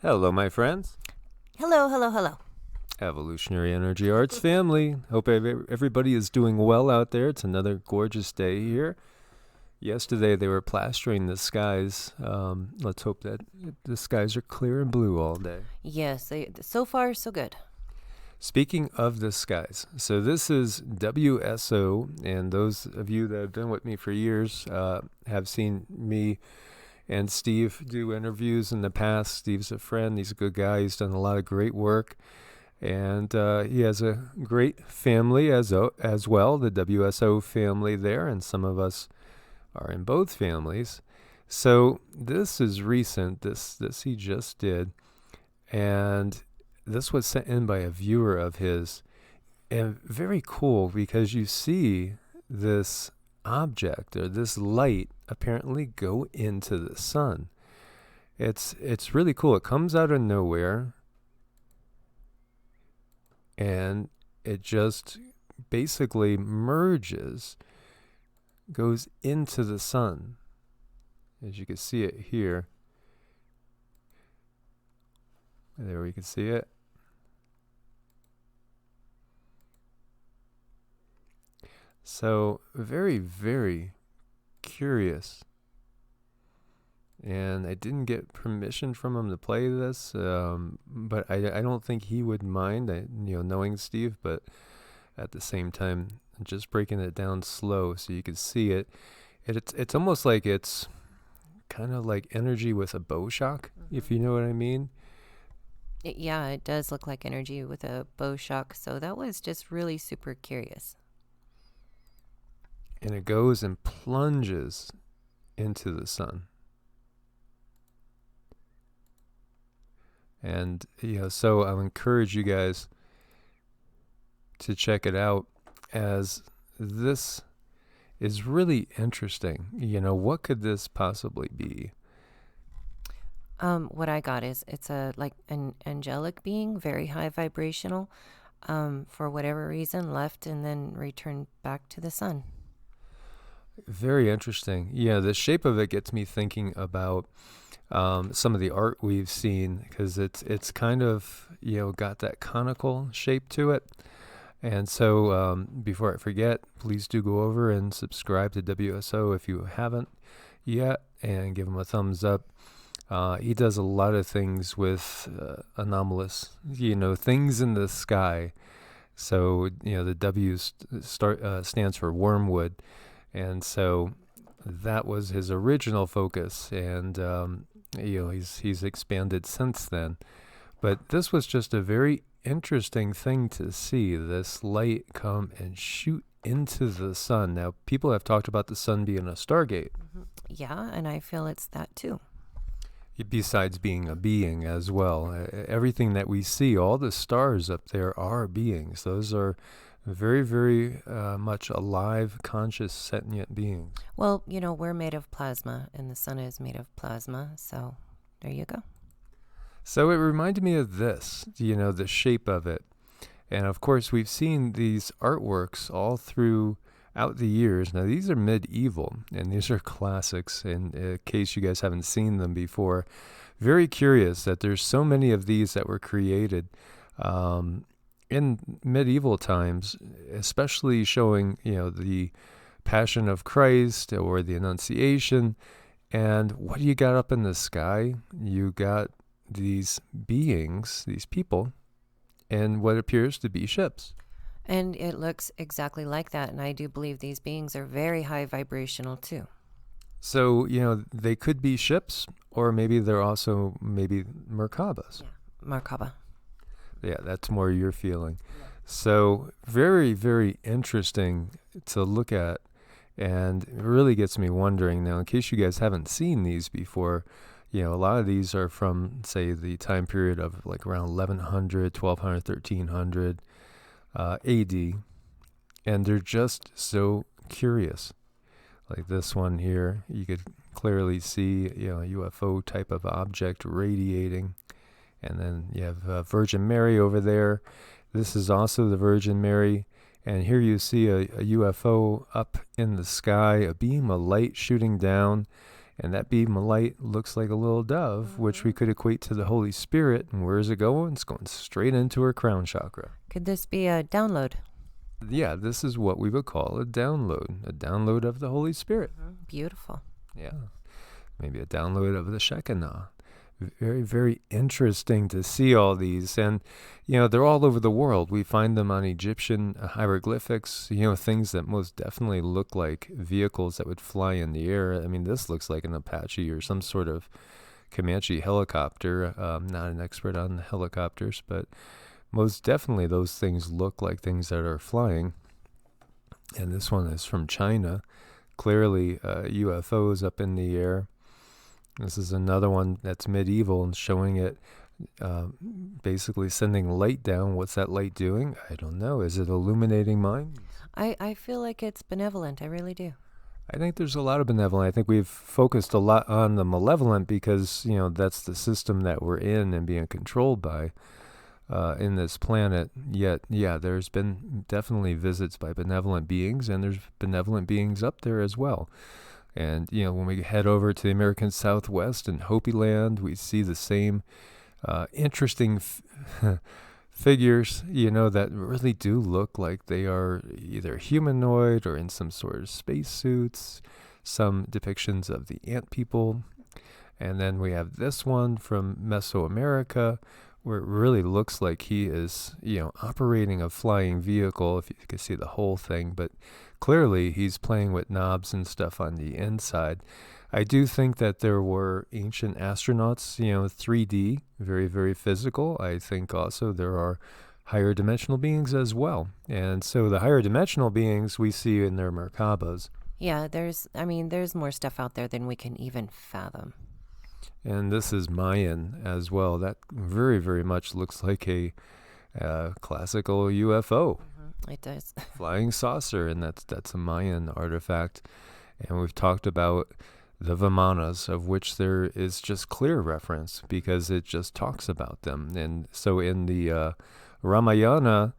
Hello, my friends. Hello, hello, hello. Evolutionary Energy Arts family. Hope everybody is doing well out there. It's another gorgeous day here. Yesterday they were plastering the skies. Let's hope that the skies are clear and blue all day. Yes, so far so good. Speaking of the skies, so this is WSO, and those of you that have been with me for years have seen me and Steve do interviews in the past. Steve's a friend. He's a good guy. He's done a lot of great work. And he has a great family as well, the WSO family there, and some of us are in both families. So this is recent. This he just did, and this was sent in by a viewer of his, and very cool because you see this object or this light apparently go into the sun. It's really cool. It comes out of nowhere. And it just basically merges, goes into the sun. As you can see it here. There we can see it. So very, very curious. And I didn't get permission from him to play this, but I don't think he would mind, knowing Steve. But at the same time, just breaking it down slow so you can see it. It's almost like it's kind of like energy with a bow shock, if you know what I mean. Yeah, it does look like energy with a bow shock. So that was just really super curious. And it goes and plunges into the sun. And, so I'll encourage you guys to check it out, as this is really interesting. What could this possibly be? What I got is it's like an angelic being, very high vibrational, for whatever reason, left and then returned back to the sun. Very interesting. Yeah, the shape of it gets me thinking about some of the art we've seen, because it's kind of got that conical shape to it. And so before I forget, please do go over and subscribe to WSO if you haven't yet, and give him a thumbs up. He does a lot of things with anomalous, things in the sky. So the W stands for wormwood, and so that was his original focus, and he's expanded since then. But this was just a very interesting thing to see, this light come and shoot into the sun. Now, people have talked about the sun being a Stargate. Mm-hmm. Yeah, and I feel it's that too. Besides being a being as well. Everything that we see, all the stars up there are beings. Those are very, very much alive, conscious, sentient beings. Well, we're made of plasma, and the sun is made of plasma, so there you go. So it reminded me of this, the shape of it. And of course, we've seen these artworks all throughout the years. Now, these are medieval, and these are classics, in case you guys haven't seen them before. Very curious that there's so many of these that were created in medieval times, especially showing, the Passion of Christ or the Annunciation. And what do you got up in the sky? You got these beings, these people, and what appears to be ships. And it looks exactly like that. And I do believe these beings are very high vibrational too. So, they could be ships, or maybe they're also Merkabas. Yeah, Merkaba. Yeah, that's more your feeling. Yeah. So very, very interesting to look at, and it really gets me wondering now, in case you guys haven't seen these before, a lot of these are from, say, the time period of like around 1100, 1200, 1300 AD, and they're just so curious. Like this one here, you could clearly see, a UFO type of object radiating. And then you have Virgin Mary over there. This is also the Virgin Mary. And here you see a UFO up in the sky, a beam of light shooting down. And that beam of light looks like a little dove, which we could equate to the Holy Spirit. And where is it going? It's going straight into her crown chakra. Could this be a download? Yeah, this is what we would call a download of the Holy Spirit. Beautiful. Yeah, maybe a download of the Shekinah. Very, very interesting to see all these. And, they're all over the world. We find them on Egyptian hieroglyphics, things that most definitely look like vehicles that would fly in the air. I mean, this looks like an Apache or some sort of Comanche helicopter. Not an expert on helicopters, but most definitely those things look like things that are flying. And this one is from China. Clearly, UFOs up in the air. This is another one that's medieval and showing it basically sending light down. What's that light doing? I don't know. Is it illuminating minds? I feel like it's benevolent. I really do. I think there's a lot of benevolent. I think we've focused a lot on the malevolent because, that's the system that we're in and being controlled by in this planet. Yet, yeah, there's been definitely visits by benevolent beings, and there's benevolent beings up there as well. And, when we head over to the American Southwest and Hopi Land, we see the same interesting figures, that really do look like they are either humanoid or in some sort of spacesuits, some depictions of the ant people. And then we have this one from Mesoamerica, where it really looks like he is, operating a flying vehicle, if you can see the whole thing. But clearly he's playing with knobs and stuff on the inside. I do think that there were ancient astronauts, 3D, very, very physical. I think also there are higher dimensional beings as well. And so the higher dimensional beings we see in their Merkabas. Yeah, there's more stuff out there than we can even fathom. And this is Mayan as well. That very, very much looks like a classical UFO. It does. Flying saucer, and that's a Mayan artifact. And we've talked about the Vimanas, of which there is just clear reference because it just talks about them. And so in the Ramayana,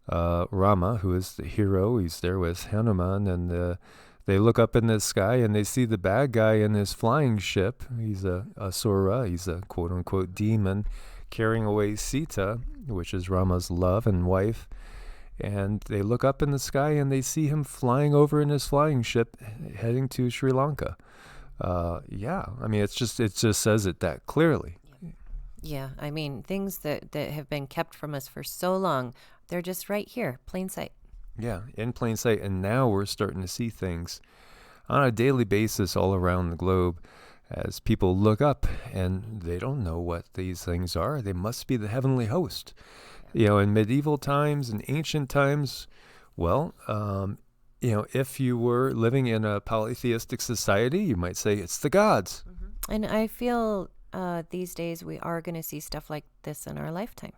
Rama, who is the hero, he's there with Hanuman, and they look up in the sky and they see the bad guy in his flying ship. He's a Asura, he's a quote-unquote demon, carrying away Sita, which is Rama's love and wife. And they look up in the sky and they see him flying over in his flying ship, heading to Sri Lanka. It just says it that clearly. Yeah, things that have been kept from us for so long, they're just right here, plain sight. Yeah, in plain sight. And now we're starting to see things on a daily basis all around the globe as people look up and they don't know what these things are. They must be the heavenly host. In medieval times and ancient times, if you were living in a polytheistic society, you might say it's the gods. And I feel these days we are going to see stuff like this in our lifetime.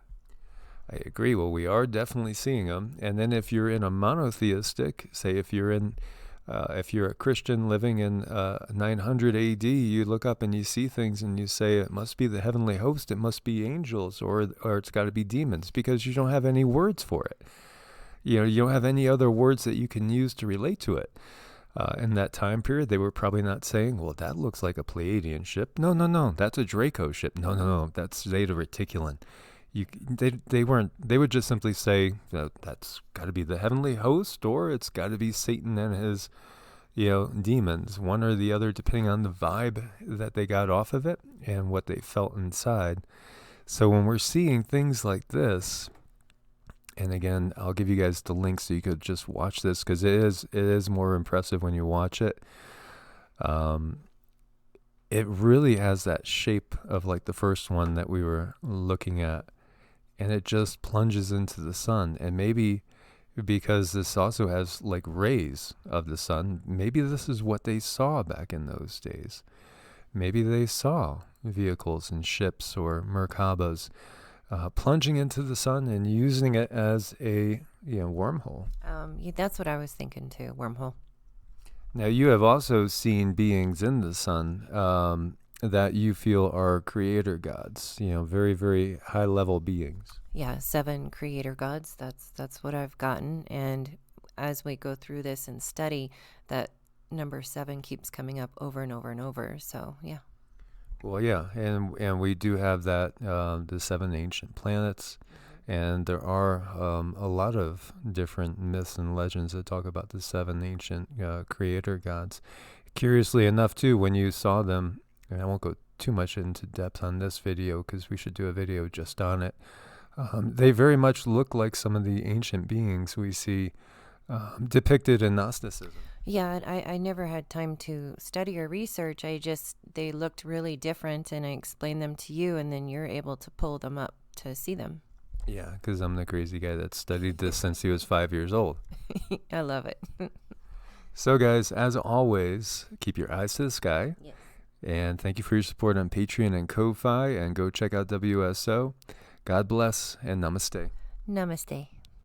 I agree. Well, we are definitely seeing them. And then if you're in a monotheistic, say if you're a Christian living in 900 AD, you look up and you see things and you say, it must be the heavenly host, it must be angels, or it's got to be demons, because you don't have any words for it. You don't have any other words that you can use to relate to it. In that time period, they were probably not saying, well, that looks like a Pleiadian ship. No, that's a Draco ship. No, that's Zeta Reticulan. They would just simply say that's got to be the heavenly host, or it's got to be Satan and his demons, one or the other, depending on the vibe that they got off of it and what they felt inside. So when we're seeing things like this, and again, I'll give you guys the link so you could just watch this, because it is more impressive when you watch it. It really has that shape of like the first one that we were looking at. And it just plunges into the sun. And maybe because this also has like rays of the sun, maybe this is what they saw back in those days. Maybe they saw vehicles and ships or Merkabas plunging into the sun and using it as a wormhole. That's what I was thinking too, wormhole. Now, you have also seen beings in the sun that you feel are creator gods, very, very high-level beings. Yeah, 7 creator gods. That's what I've gotten. And as we go through this and study, that number 7 keeps coming up over and over and over. So, yeah. Well, yeah, and we do have that the 7 ancient planets, and there are a lot of different myths and legends that talk about the 7 ancient creator gods. Curiously enough, too, when you saw them, and I won't go too much into depth on this video because we should do a video just on it. They very much look like some of the ancient beings we see depicted in Gnosticism. Yeah, I never had time to study or research. They looked really different, and I explained them to you, and then you're able to pull them up to see them. Yeah, because I'm the crazy guy that studied this since he was 5 years old. I love it. So, guys, as always, keep your eyes to the sky. Yes. And thank you for your support on Patreon and Ko-Fi. And go check out WSO. God bless and namaste. Namaste.